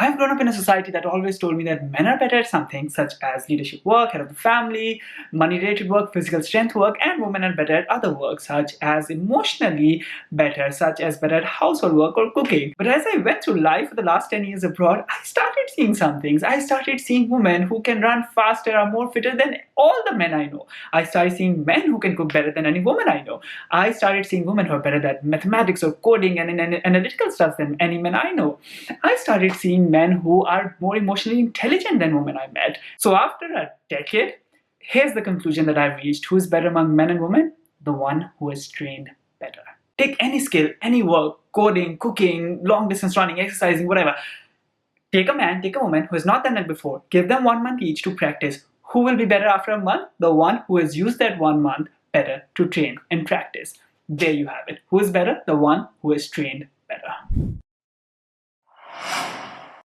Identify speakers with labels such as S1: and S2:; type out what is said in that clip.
S1: I've grown up in a society that always told me that men are better at something such as leadership work, head of the family, money-related work, physical strength work, and women are better at other work such as emotionally better, such as better at household work or cooking. But as I went through life for the last 10 years abroad, I started seeing some things. I started seeing women who can run faster, are more fitter than all the men I know. I started seeing men who can cook better than any woman I know. I started seeing women who are better at mathematics or coding and analytical stuff than any men I know. I started seeing men who are more emotionally intelligent than women I met. So after a decade, here's the conclusion that I've reached. Who is better among men and women? The one who is trained better. Take any skill, any work, coding, cooking, long distance running, exercising, whatever. Take a man, take a woman who has not done it before. Give them 1 month each to practice. Who will be better after a month? The one who has used that 1 month better to train and practice. There you have it. Who is better? The one who is trained better.